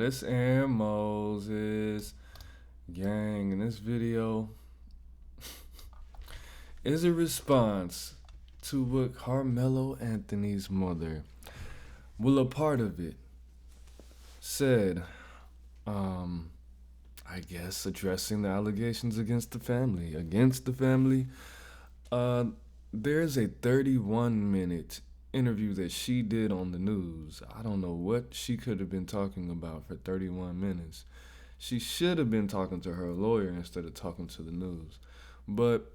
It's Aaron Moses. Gang, in this video is a response to what Karmelo Anthony's mother, well, a part of it, said, I guess addressing the allegations against the family. There's a 31-minute interview that she did on the news. I don't know what she could have been talking about for 31 minutes. She should have been talking to her lawyer instead of talking to the news. But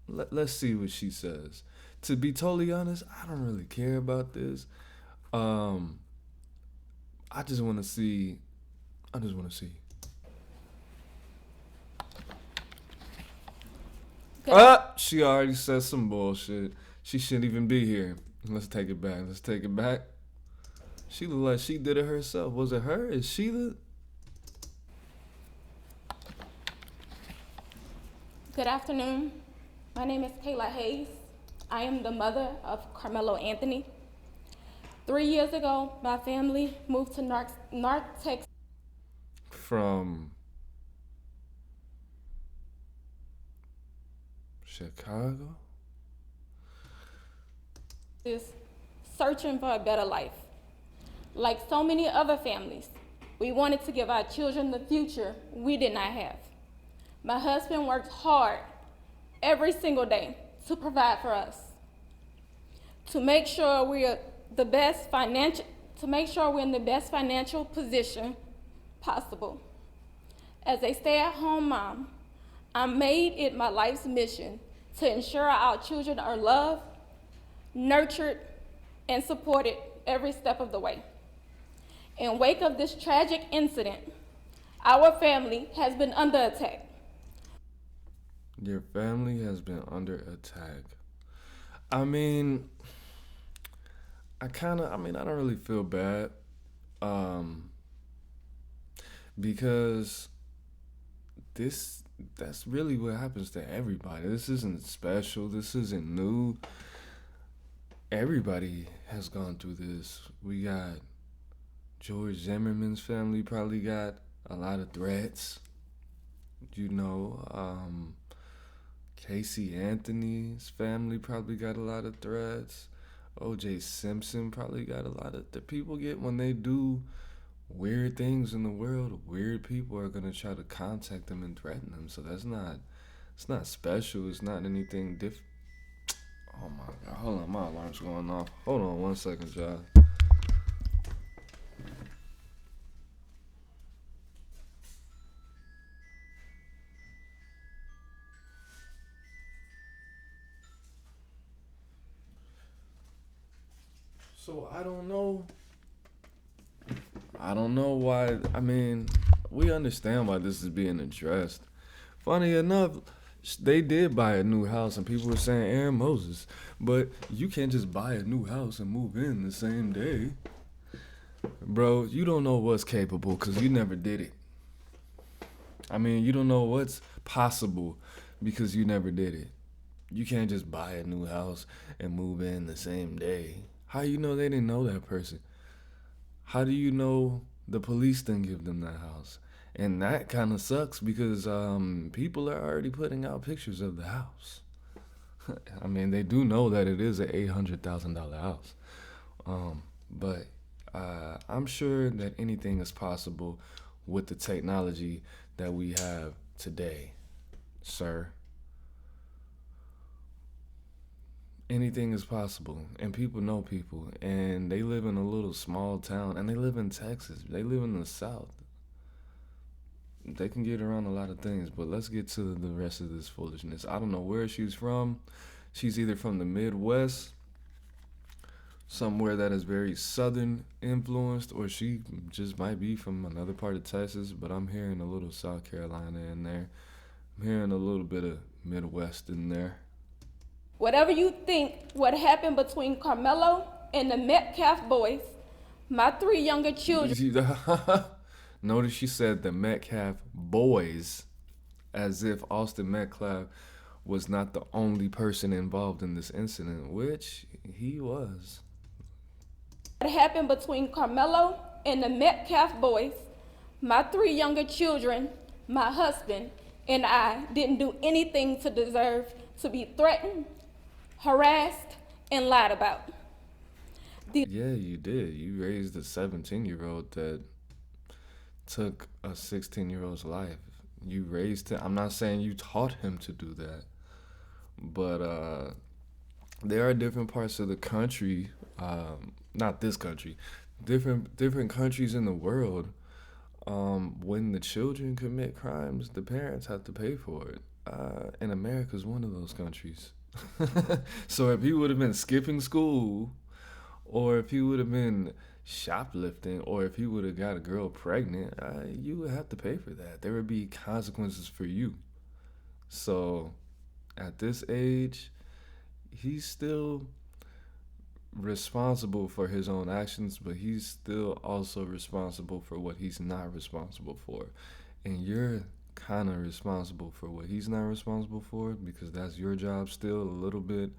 let's see what she says. To be totally honest, I don't really care about this. I just want to see. She already said some bullshit. She shouldn't even be here. Let's take it back. She looked like she did it herself. Was it her? Is she the... Good afternoon. My name is Kayla Hayes. I am the mother of Karmelo Anthony. 3 years ago, my family moved to North Texas. From Chicago? Searching for a better life. Like so many other families, we wanted to give our children the future we did not have. My husband worked hard every single day to provide for us, to make sure we're in the best financial position possible. As a stay-at-home mom, I made it my life's mission to ensure our children are loved, nurtured, and supported every step of the way. In wake of this tragic incident, our family has been under attack. Your family has been under attack. I mean, I don't really feel bad. Because that's really what happens to everybody. This isn't special. This isn't new. Everybody has gone through this. We got George Zimmerman's family probably got a lot of threats. Casey Anthony's family probably got a lot of threats. O.J. Simpson probably got a lot of people get when they do weird things in the world. Weird people are gonna try to contact them and threaten them. So it's not special. It's not anything different. Oh my God! Hold on, my alarm's going off. Hold on 1 second, y'all. So I don't know why. I mean, we understand why this is being addressed. Funny enough, they did buy a new house, and people were saying Aaron Moses, but you can't just buy a new house and move in the same day. Bro, you don't know what's capable because you never did it. I mean, you don't know what's possible because you never did it. You can't just buy a new house and move in the same day. How you know they didn't know that person? How do you know the police didn't give them that house? And that kind of sucks because people are already putting out pictures of the house. I mean, they do know that it is an $800,000 house. But I'm sure that anything is possible with the technology that we have today, sir. Anything is possible, and people know people, and they live in a little small town, and they live in Texas. They live in the South. They can get around a lot of things, but let's get to the rest of this foolishness. I don't know where she's from. She's either from the Midwest, somewhere that is very Southern influenced, or she just might be from another part of Texas, but I'm hearing a little South Carolina in there. I'm hearing a little bit of Midwest in there. Whatever you think what happened between Karmelo and the Metcalf boys, my 3 younger children... Notice she said the Metcalf boys, as if Austin Metcalf was not the only person involved in this incident, which he was. What happened between Karmelo and the Metcalf boys, my 3 younger children, my husband, and I didn't do anything to deserve to be threatened, harassed, and lied about. Yeah, you did. You raised a 17-year-old that took a 16-year-old's life. You raised him. I'm not saying you taught him to do that, but there are different parts of the country, not this country, different countries in the world. When the children commit crimes, the parents have to pay for it. And America's one of those countries. So if he would have been skipping school, or if he would have been shoplifting, or if he would have got a girl pregnant, you would have to pay for that. There would be consequences for you. So at this age, he's still responsible for his own actions, but he's still also responsible for what he's not responsible for. And you're kind of responsible for what he's not responsible for, because that's your job still a little bit,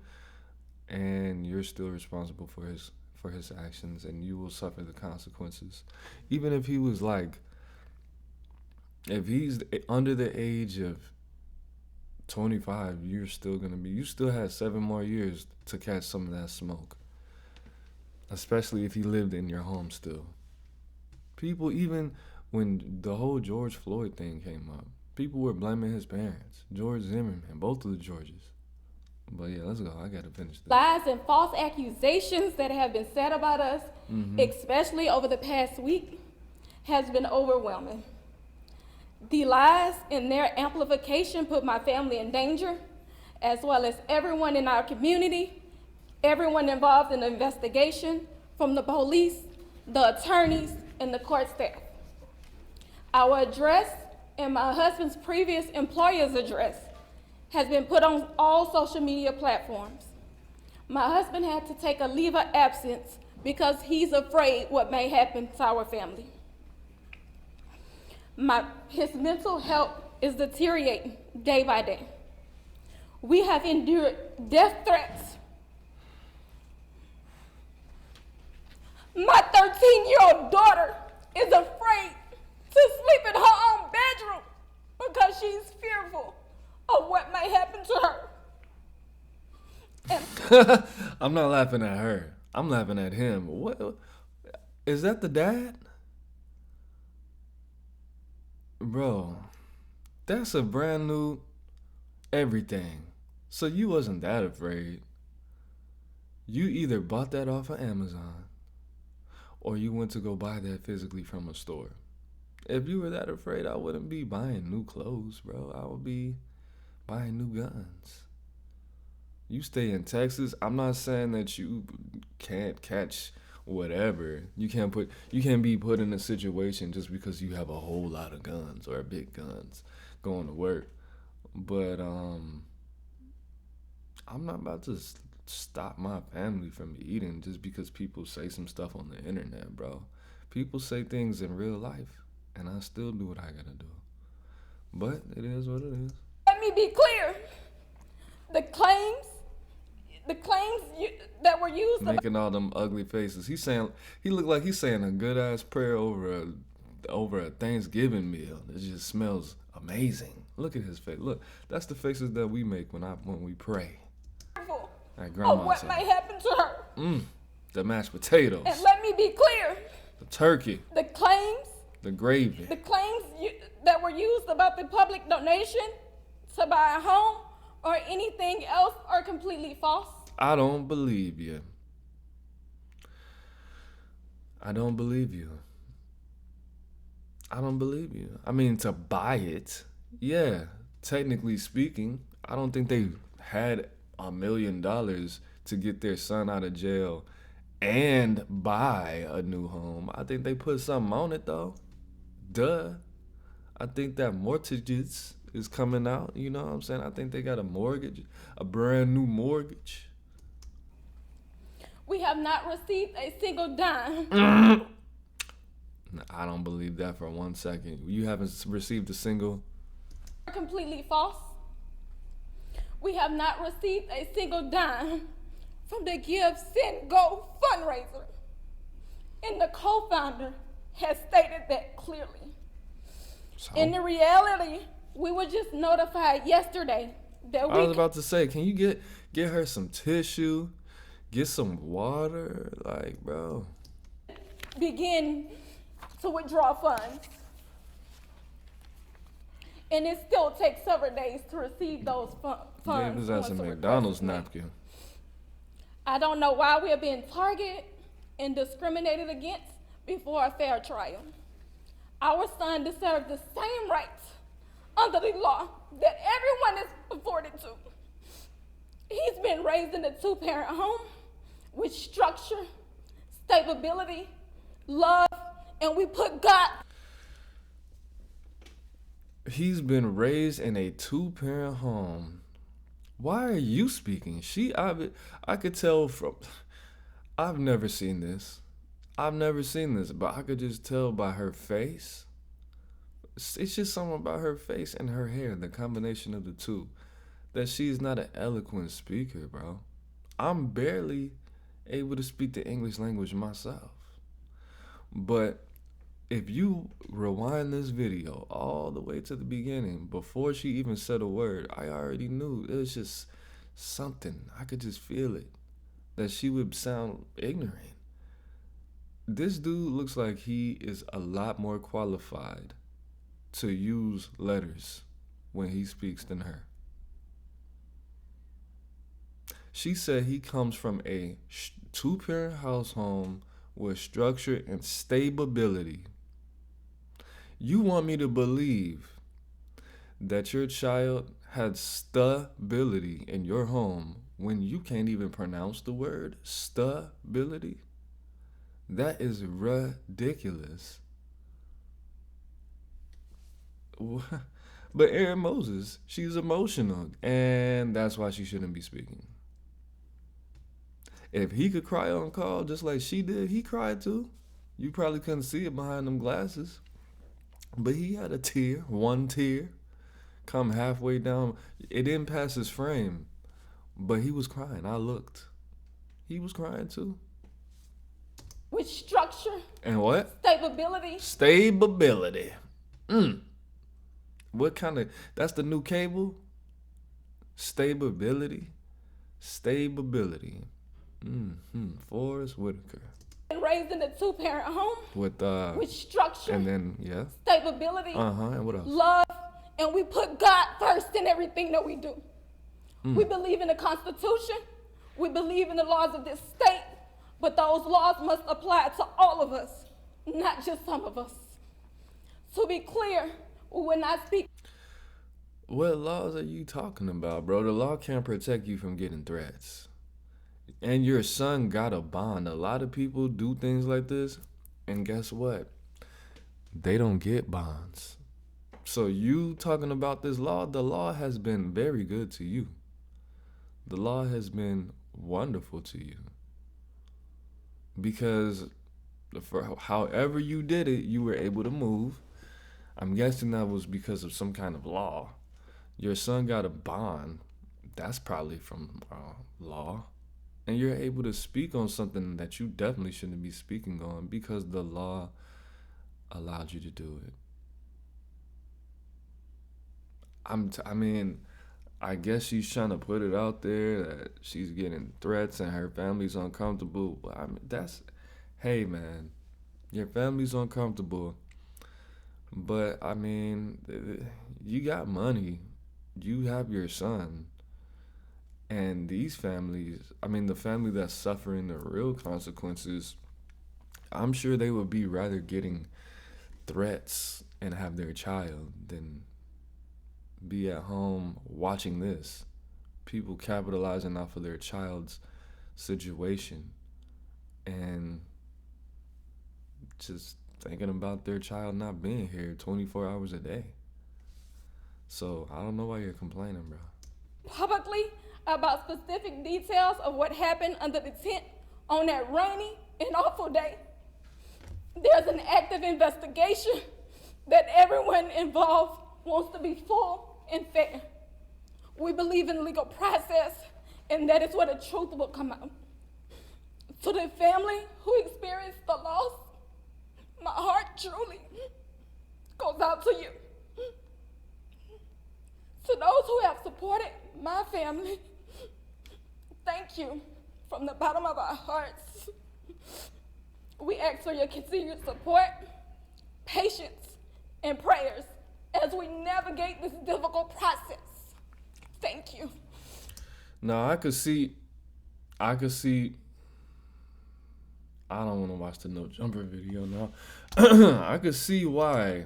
and you're still responsible for his actions, and you will suffer the consequences. Even if he was like, if he's under the age of 25, you still have 7 more years to catch some of that smoke. Especially if he lived in your home still. People, even when the whole George Floyd thing came up, people were blaming his parents, George Zimmerman, both of the Georges. But yeah, let's go. I gotta finish this. Lies and false accusations that have been said about us, especially over the past week, has been overwhelming. The lies and their amplification put my family in danger, as well as everyone in our community, everyone involved in the investigation, from the police, the attorneys, and the court staff. Our address and my husband's previous employer's address has been put on all social media platforms. My husband had to take a leave of absence because he's afraid what may happen to our family. His mental health is deteriorating day by day. We have endured death threats. My 13-year-old daughter is afraid to sleep in her own bedroom because she's fearful of what may happen to her. And I'm not laughing at her. I'm laughing at him. What? Is that the dad? Bro, that's a brand new everything. So you wasn't that afraid. You either bought that off of Amazon, or you went to go buy that physically from a store. If you were that afraid, I wouldn't be buying new clothes, bro. I would be buying new guns. You stay in Texas. I'm not saying that you can't catch whatever. You can't be put in a situation just because you have a whole lot of guns or big guns going to work. But I'm not about to stop my family from eating just because people say some stuff on the internet, bro. People say things in real life, and I still do what I gotta do. But it is what it is. let me be clear. The claims that were used Making all them ugly faces. He looked like he's saying a good ass prayer over a Thanksgiving meal. It just smells amazing. Look at his face. Look, that's the faces that we make when we pray. At grandma's of what house. may happen to her. The mashed potatoes. And let me be clear. The turkey. The claims The claims that were used about the public donation to buy a home or anything else are completely false. I don't believe you. I don't believe you. I mean, to buy it, yeah, technically speaking, I don't think they had $1 million to get their son out of jail and buy a new home. I think they put something on it, though. Duh. I think that mortgages is coming out, you know what I'm saying? I think they got a mortgage, a brand new mortgage. We have not received a single dime. I don't believe that for 1 second. You haven't received a single. Completely false. We have not received a single dime from the Give, Send, Go fundraiser. And the co-founder has stated that clearly. So, In the reality, we were just notified yesterday that I was about to say, can you get her some tissue, get some water, like, bro. begin to withdraw funds. And it still takes several days to receive those funds. Gave his ass a once the request McDonald's is made. napkin. I don't know why we are being targeted and discriminated against before a fair trial. Our son deserves the same rights under the law that everyone is afforded to. He's been raised in a two-parent home with structure, stability, love, and we put God. He's been raised in a two-parent home. Why are you speaking? I could tell from, I've never seen this. But I could just tell by her face. It's just something about her face and her hair, the combination of the two, that she's not an eloquent speaker, bro. I'm barely able to speak the English language myself. But if you rewind this video all the way to the beginning, before she even said a word, I already knew. It was just something. I could just feel it, that she would sound ignorant. This dude looks like he is a lot more qualified to use letters when he speaks than her. She said he comes from a two-parent household with structure and stability. You want me to believe that your child had stability in your home when you can't even pronounce the word stability? That is ridiculous. But Aaron Moses, she's emotional, and that's why she shouldn't be speaking. If he could cry on call just like she did, he cried too. You probably couldn't see it behind them glasses. But he had a tear, one tear, come halfway down. It didn't pass his frame, but he was crying. I looked. He was crying too. With structure. And what? Stability. Stability. What kind of, that's the new cable? Stability. Forrest Whitaker. Raised in a two-parent home with structure, and then stability, and what else? Love, and we put God first in everything that we do. We believe in the Constitution. We believe in the laws of this state, but those laws must apply to all of us, not just some of us. To be clear, we will not speak. What laws are you talking about, bro? The law can't protect you from getting threats. And your son got a bond. A lot of people do things like this, and guess what? They don't get bonds. So you talking about this law, the law has been very good to you. The law has been wonderful to you. Because for however you did it, you were able to move. I'm guessing that was because of some kind of law. Your son got a bond. That's probably from law. And you're able to speak on something that you definitely shouldn't be speaking on because the law allowed you to do it. I guess she's trying to put it out there that she's getting threats and her family's uncomfortable. Hey man, your family's uncomfortable. But you got money. You have your son. And these families, the family that's suffering the real consequences, I'm sure they would be rather getting threats and have their child than be at home watching this. People capitalizing off of their child's situation and just thinking about their child not being here 24 hours a day. So I don't know why you're complaining, bro. Publicly about specific details of what happened under the tent on that rainy and awful day. There's an active investigation that everyone involved wants to be full and fair. We believe in legal process, and that is where the truth will come out. To the family who experienced the loss, My heart truly goes out to you. To those who have supported my family, thank you from the bottom of our hearts. We ask for your continued support, patience, and prayers as we navigate this difficult process. Thank you. Now I could see. I don't want to watch the No Jumper video now. I could see why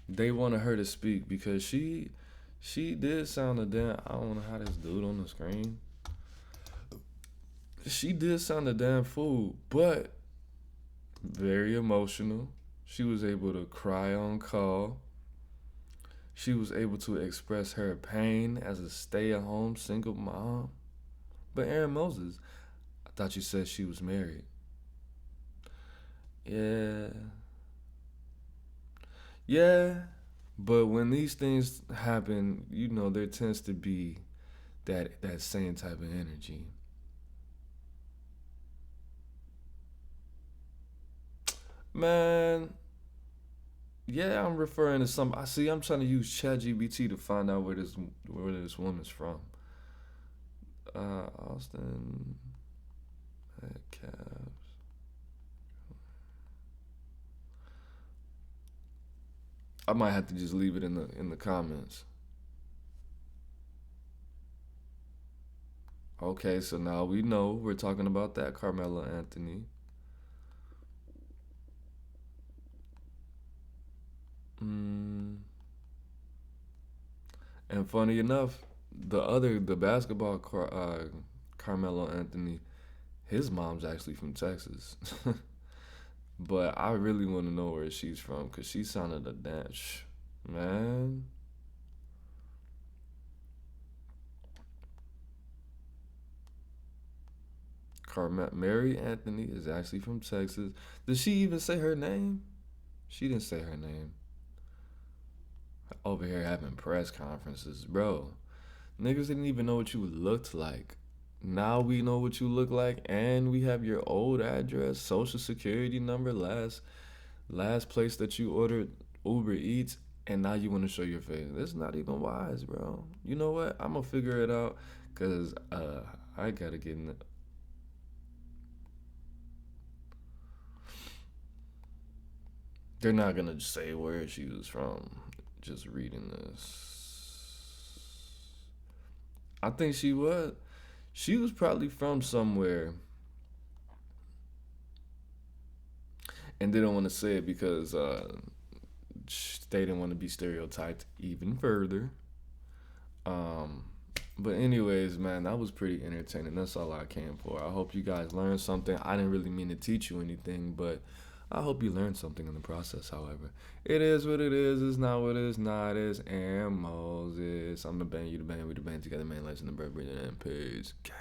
they wanted her to speak because she did sound a damn. I don't know how this dude on the screen. She did sound a damn fool, but very emotional. She was able to cry on call. She was able to express her pain as a stay-at-home single mom. But Aaron Moses, I thought you said she was married. Yeah. Yeah. But when these things happen, you know, there tends to be that same type of energy. Man, yeah, I'm referring to some. I see. I'm trying to use ChatGPT to find out where this woman's from. Austin, Cavs. I might have to just leave it in the comments. Okay, so now we know we're talking about that Karmelo Anthony. And funny enough, the basketball Karmelo Anthony, his mom's actually from Texas. But I really want to know where she's from because she sounded a dance, man. Mary Anthony is actually from Texas. Did she even say her name? She didn't say her name. Over here having press conferences, bro. Niggas didn't even know what you looked like. Now we know what you look like, and we have your old address, social security number, last place that you ordered Uber Eats, and now you want to show your face. That's not even wise, bro. You know what? I'm gonna figure it out, cause I gotta get in. They're not gonna say where she was from. Just reading this, I think she was. She was probably from somewhere, and they don't want to say it because they didn't want to be stereotyped even further. But anyways, man, that was pretty entertaining. That's all I came for. I hope you guys learned something. I didn't really mean to teach you anything, but I hope you learned something in the process, however. It is what it is. It's not what it's not. It's Aaron Moses. I'm the band, you the band, we the band together, man. Let's in the bird, breathing, and peace. Okay.